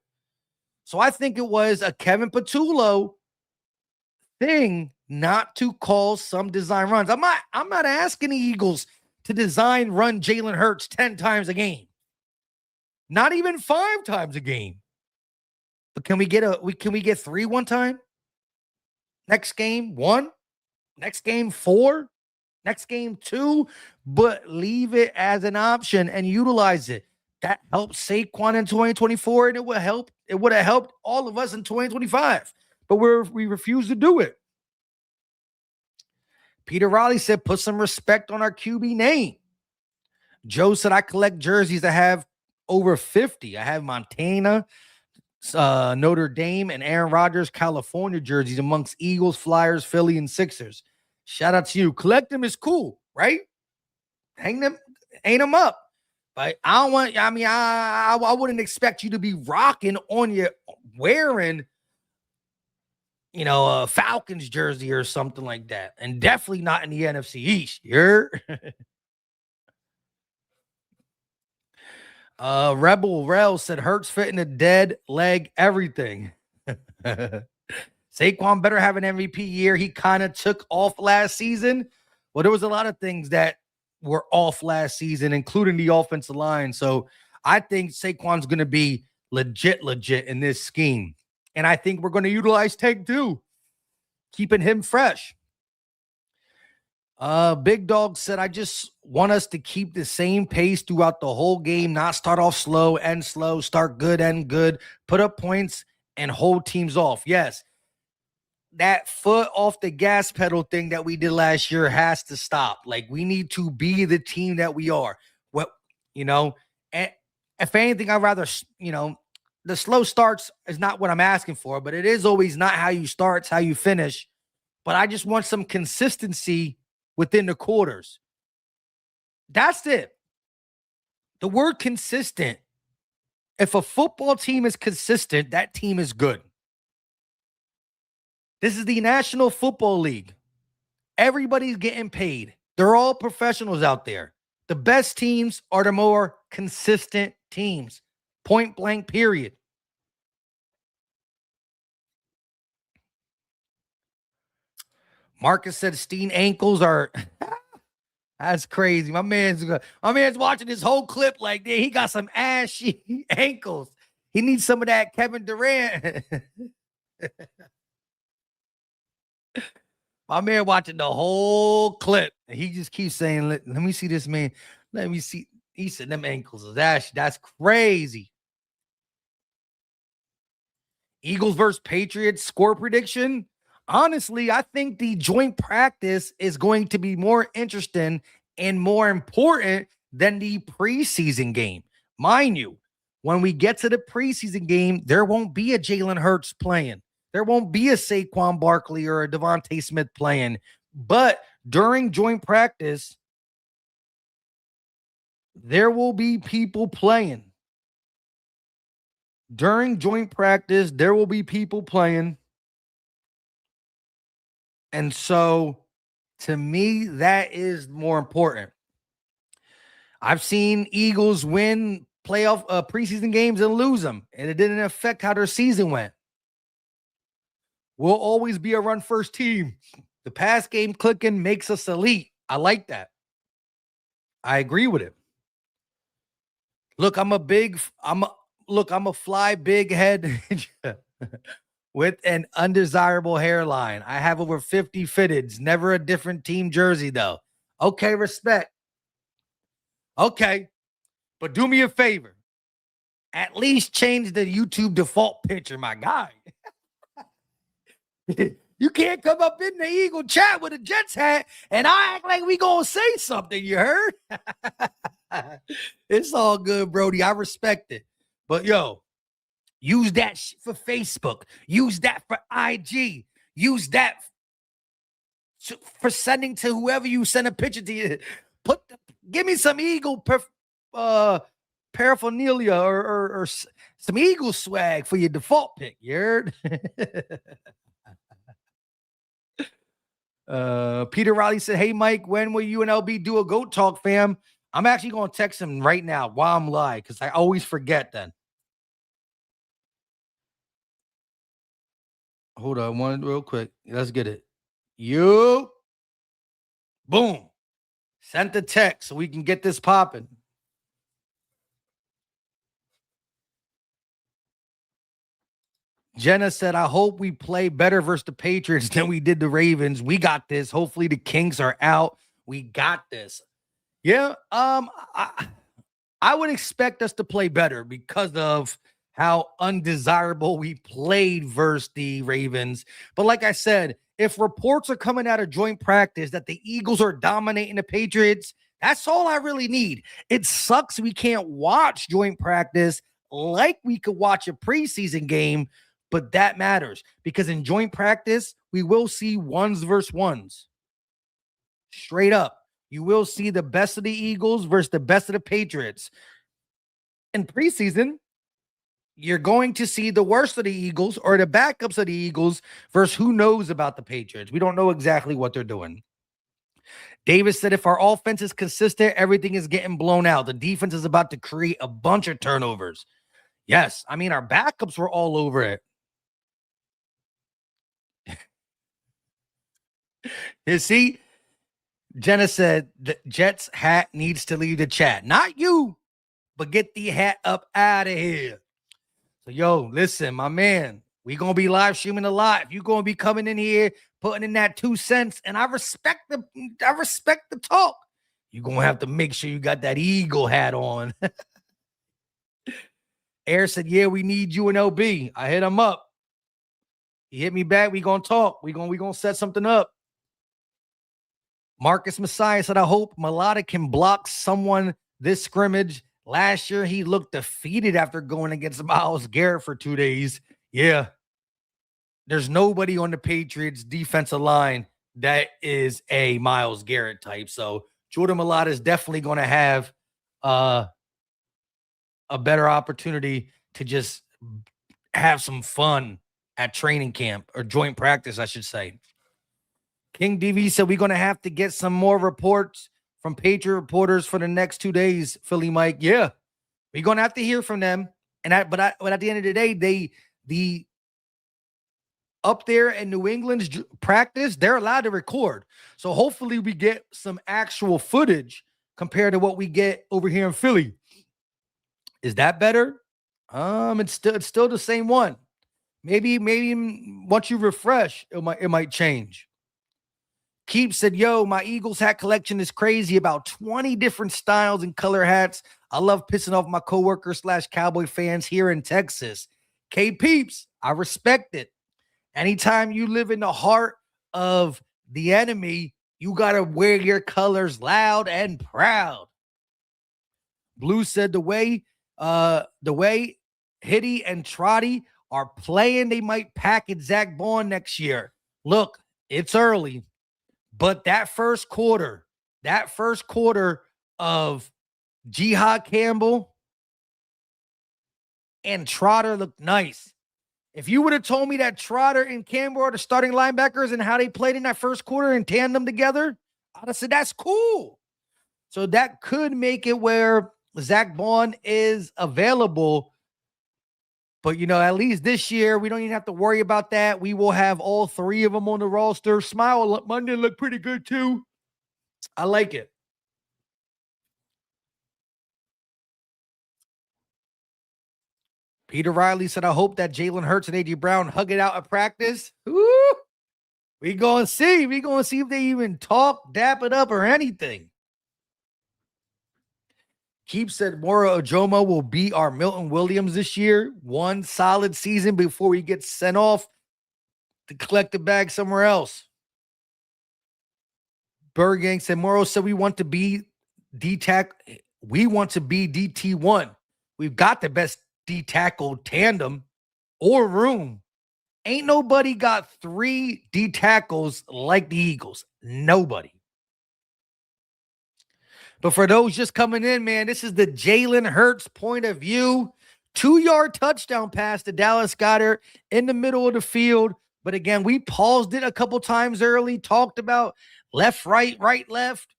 So I think it was a Kevin Patullo thing not to call some design runs. I'm not asking the Eagles to run Jalen Hurts 10 times a game. Not even 5 times a game. But can we get 3 one time? Next game, 1. Next game, 4. Next game, 2. But leave it as an option and utilize it. That helped Saquon in 2024, and it would have helped all of us in 2025. But we refuse to do it. Peter Riley said, put some respect on our QB name. Joe said, I collect jerseys that have over 50. I have Montana, Notre Dame, and Aaron Rodgers, California jerseys amongst Eagles, Flyers, Philly, and Sixers. Shout out to you. Collect them is cool, right? Hang them up. But I wouldn't expect you to be rocking on your wearing, a Falcons jersey or something like that. And definitely not in the NFC East. Rebel Rel said Hurts fitting a dead leg, everything. Saquon better have an MVP year. He kind of took off last season. Well, there was a lot of things that were off last season, including the offensive line. So I think Saquon's going to be legit in this scheme. And I think we're going to utilize Tank too, keeping him fresh. Big Dog said, I just want us to keep the same pace throughout the whole game, not start off slow, end slow, start good, end good, put up points, and hold teams off. Yes, that foot off the gas pedal thing that we did last year has to stop. Like, we need to be the team that we are. And if anything, I'd rather, the slow starts is not what I'm asking for, but it is always not how you start, it's how you finish. But I just want some consistency within the quarters. That's it. The word consistent. If a football team is consistent, that team is good. This is the National Football League. Everybody's getting paid. They're all professionals out there. The best teams are the more consistent teams. Point blank, period. Marcus said Steen ankles are that's crazy. My man's watching this whole clip like that. He got some ashy ankles. He needs some of that Kevin Durant. My man watching the whole clip. And he just keeps saying, let me see this man. Let me see. He said them ankles. That's crazy. Eagles versus Patriots score prediction. Honestly, I think the joint practice is going to be more interesting and more important than the preseason game. Mind you, when we get to the preseason game, there won't be a Jalen Hurts playing. There won't be a Saquon Barkley or a Devontae Smith playing. But during joint practice, there will be people playing. During joint practice, there will be people playing. And so, to me, that is more important. I've seen Eagles win playoff preseason games and lose them, and it didn't affect how their season went. We'll always be a run-first team. The pass game clicking makes us elite. I like that. I agree with it. Look, I'm a fly big head with an undesirable hairline. I have over 50 fitteds, never a different team jersey though. Okay, respect. Okay, but do me a favor. At least change the YouTube default picture, my guy. You can't come up in the Eagle chat with a Jets hat and I act like we gonna say something, you heard? It's all good, Brody. I respect it. But yo, use that for Facebook. Use that for IG. Use that for sending to whoever you send a picture to. You. Give me some Eagle paraphernalia or some Eagle swag for your default pick. You heard? Peter Riley said, "Hey Mike, when will you and LB do a GOAT talk, fam?" I'm actually going to text him right now while I'm live because I always forget then. Hold on one real quick. Let's get it. You. Boom. Sent the text so we can get this popping. Jenna said, I hope we play better versus the Patriots than we did the Ravens. We got this. Hopefully the Kings are out. We got this. Yeah, I would expect us to play better because of how undesirable we played versus the Ravens. But like I said, if reports are coming out of joint practice that the Eagles are dominating the Patriots, that's all I really need. It sucks we can't watch joint practice like we could watch a preseason game, but that matters because in joint practice, we will see ones versus ones. Straight up. You will see the best of the Eagles versus the best of the Patriots. In preseason, you're going to see the worst of the Eagles or the backups of the Eagles versus who knows about the Patriots. We don't know exactly what they're doing. Davis said, if our offense is consistent, everything is getting blown out. The defense is about to create a bunch of turnovers. Yes, I mean, our backups were all over it. You see, Jenna said the Jets hat needs to leave the chat. Not you, but get the hat up out of here. So, yo, listen, my man, we going to be live streaming a lot. If you're going to be coming in here, putting in that 2 cents, and I respect the talk, you're going to have to make sure you got that Eagle hat on. Air said, yeah, we need you and LB. I hit him up. He hit me back. We going to talk. We going to set something up. Marcus Messiah said, I hope Mulata can block someone this scrimmage. Last year, he looked defeated after going against Myles Garrett for 2 days. Yeah. There's nobody on the Patriots defensive line that is a Myles Garrett type. So Jordan Mulata is definitely going to have a better opportunity to just have some fun at training camp or joint practice, I should say. King DV said we're going to have to get some more reports from Patriot reporters for the next 2 days, Philly Mike. Yeah, we're going to have to hear from them. But at the end of the day, the up there in New England's practice, they're allowed to record. So hopefully we get some actual footage compared to what we get over here in Philly. Is that better? It's still the same one. Maybe once you refresh, it might change. Keep said, yo, my Eagles hat collection is crazy. About 20 different styles and color hats. I love pissing off my coworkers / Cowboy fans here in Texas. K Peeps, I respect it. Anytime you live in the heart of the enemy, you got to wear your colors loud and proud. Blue said the way Hitty and Trotty are playing, they might package Zach Bond next year. Look, it's early. But that first quarter of Jihad Campbell and Trotter looked nice. If you would have told me that Trotter and Campbell are the starting linebackers and how they played in that first quarter in tandem together, I'd have said that's cool. So that could make it where Zach Bond is available. But, at least this year, we don't even have to worry about that. We will have all three of them on the roster. Smile Monday looked pretty good, too. I like it. Peter Riley said, I hope that Jalen Hurts and A.J. Brown hug it out at practice. Woo! We going to see. We going to see if they even talk, dap it up, or anything. Keep said Moro Ojomo will be our Milton Williams this year. One solid season before he gets sent off to collect the bag somewhere else. Bergang said Moro said we want to be We want to be DT1. We've got the best D-tackle tandem or room. Ain't nobody got 3 D-tackles like the Eagles. Nobody. But for those just coming in, man, this is the Jalen Hurts point of view. 2-yard touchdown pass to Dallas Goedert in the middle of the field. But again, we paused it a couple times early, talked about left, right, left.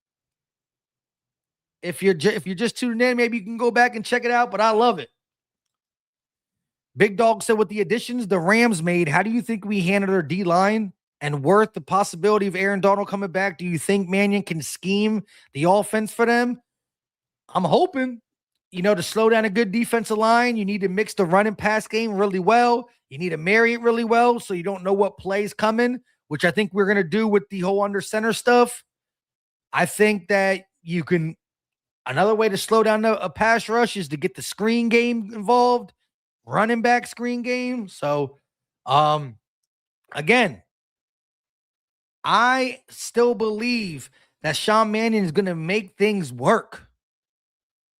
If you're just tuning in, maybe you can go back and check it out, but I love it. Big Dog said, with the additions the Rams made, how do you think we handled our D-line? And worth the possibility of Aaron Donald coming back, do you think Mannion can scheme the offense for them? I'm hoping, to slow down a good defensive line. You need to mix the run and pass game really well. You need to marry it really well so you don't know what play's coming, which I think we're going to do with the whole under center stuff. I think that another way to slow down a pass rush is to get the screen game involved, running back screen game. So, again, I still believe that Sean Mannion is going to make things work.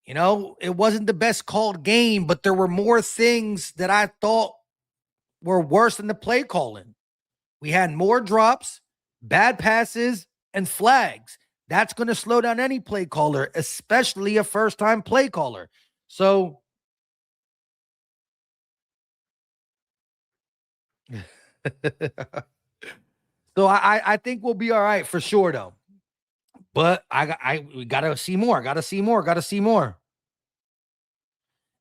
It wasn't the best called game, but there were more things that I thought were worse than the play calling. We had more drops, bad passes, and flags. That's going to slow down any play caller, especially a first-time play caller. So, So I think we'll be all right for sure, though. But we gotta see more. Gotta see more.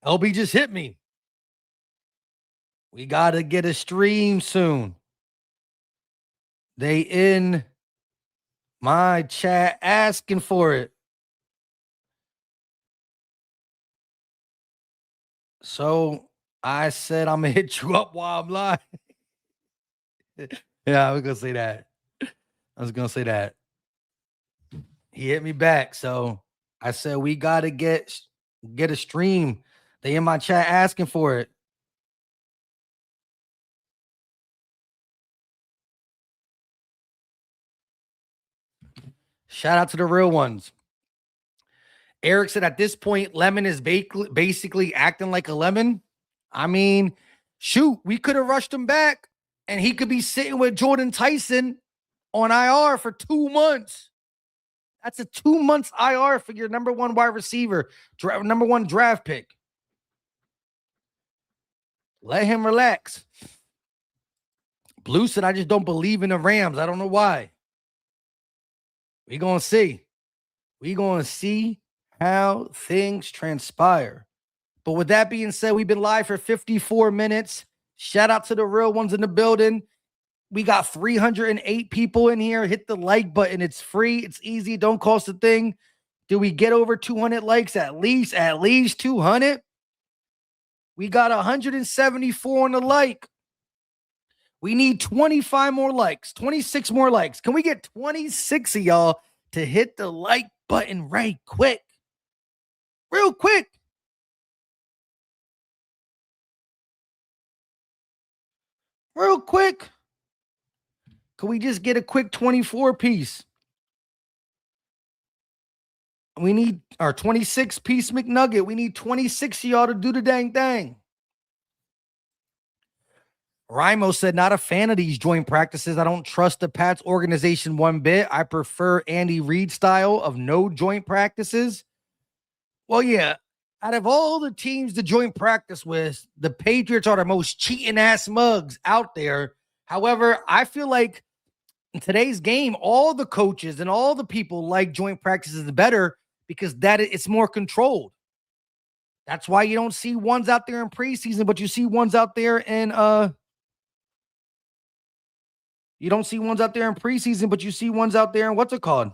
LB just hit me. We gotta get a stream soon. They in my chat asking for it. So I said I'm gonna hit you up while I'm live. Yeah, I was gonna say that. He hit me back, so I said we gotta get a stream. They in my chat asking for it. Shout out to the real ones. Eric said at this point, Lemon is basically acting like a lemon. I mean, shoot, we could have rushed him back. And he could be sitting with Jordan Tyson on IR for 2 months. That's a 2 months IR for your number 1 wide receiver, number 1 draft pick. Let him relax. Blue said, I just don't believe in the Rams. I don't know why. We're going to see. We're going to see how things transpire. But with that being said, we've been live for 54 minutes. Shout out to the real ones in the building. We got 308 people in here. Hit the like button. It's free. It's easy. Don't cost a thing. Do we get over 200 likes? At least 200. We got 174 on the like. We need 25 more likes, 26 more likes. Can we get 26 of y'all to hit the like button right quick? Real quick. Real quick. Can we just get a quick 24 piece? We need our 26 piece McNugget. We need 26 of y'all to do the dang thing. Rimo said, not a fan of these joint practices. I don't trust the Pats organization one bit. I prefer Andy Reid style of no joint practices. Well, yeah, out of all the teams to joint practice with, the Patriots are the most cheating ass mugs out there. However, I feel like in today's game, all the coaches and all the people like joint practices better because it's more controlled. That's why you don't see ones out there in preseason, but you see ones out there in you don't see ones out there in preseason, but you see ones out there in what's it called?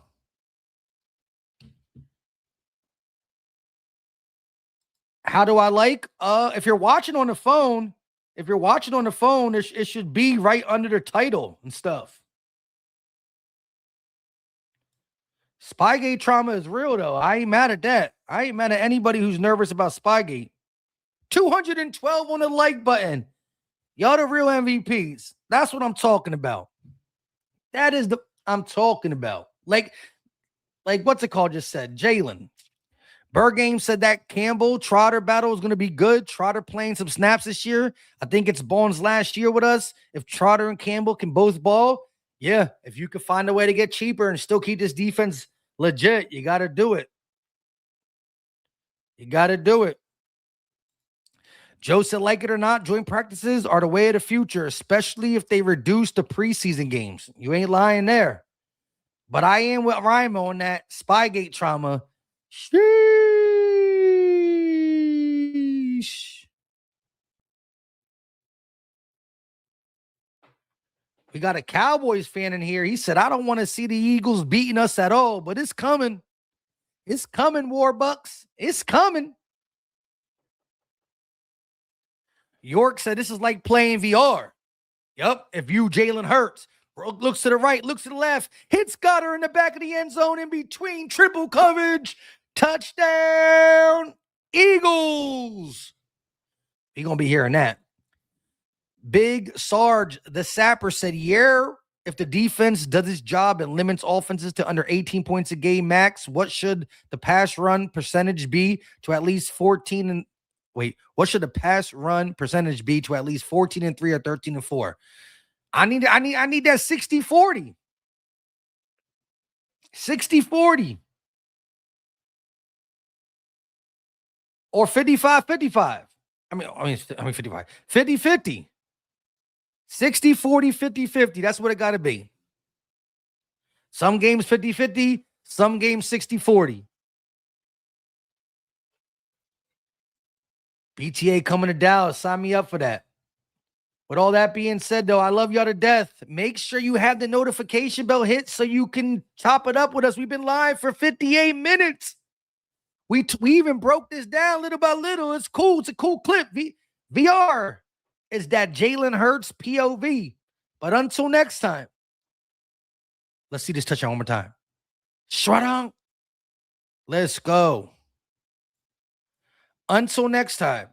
How do I like? If you're watching on the phone, it should be right under the title and stuff. Spygate trauma is real, though. I ain't mad at that. I ain't mad at anybody who's nervous about Spygate. 212 on the like button. Y'all the real MVPs. That's what I'm talking about. That is I'm talking about. Like what's it called just said? Jalen. Burgame said that Campbell Trotter battle is going to be good. Trotter playing some snaps this year. I think it's Bones last year with us. If Trotter and Campbell can both ball, yeah, if you could find a way to get cheaper and still keep this defense legit, you got to do it. You got to do it. Joe said, like it or not, joint practices are the way of the future, especially if they reduce the preseason games. You ain't lying there. But I am with Rimo on that Spygate trauma. Sheesh. We got a Cowboys fan in here. He said, I don't want to see the Eagles beating us at all, but it's coming. It's coming, Warbucks. It's coming. York said, this is like playing VR. Yep. If you Jalen Hurts, looks to the right, looks to the left, hits Goddard in the back of the end zone in between triple coverage. Touchdown, Eagles. You're going to be hearing that. Big Sarge, the Sapper, said, yeah, if the defense does its job and limits offenses to under 18 points a game max, what should the pass run percentage be to at least 14 and what should the pass run percentage be to at least 14-3 or 13-4? I need that 60-40. 60-40. Or 55-55. I mean 55. 50-50. 60-40, 50-50. That's what it got to be. Some games 50-50, some games 60-40. BTA coming to Dallas. Sign me up for that. With all that being said, though, I love y'all to death. Make sure you have the notification bell hit so you can top it up with us. We've been live for 58 minutes. We even broke this down little by little. It's cool. It's a cool clip. VR is that Jalen Hurts POV. But until next time, let's see this touchdown one more time. Shradong. Let's go. Until next time.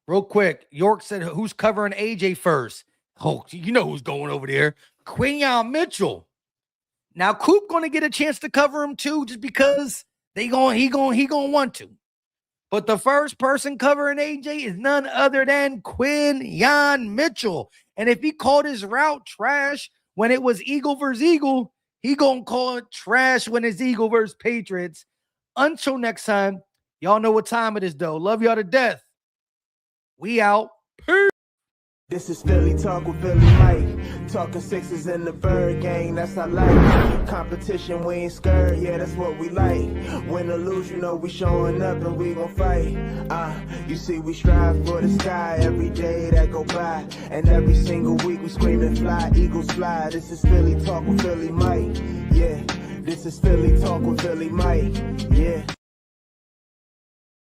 Real quick, York said, who's covering AJ first? Oh, you know who's going over there. Quinyon Mitchell. Now, Coop going to get a chance to cover him too, just because he going to want to. But the first person covering AJ is none other than Quinyon Mitchell. And if he called his route trash when it was Eagle versus Eagle, he going to call it trash when it's Eagle versus Patriots. Until next time, y'all know what time it is, though. Love y'all to death. We out. Peace. This is Philly Talk with Philly Mike. Talking sixes in the bird gang, that's our life. Competition, we ain't scared, yeah, that's what we like. Win or lose, you know we showing up and we gon' fight. You see we strive for the sky every day that go by. And every single week we screaming fly, Eagles fly. This is Philly Talk with Philly Mike, yeah. This is Philly Talk with Philly Mike, yeah.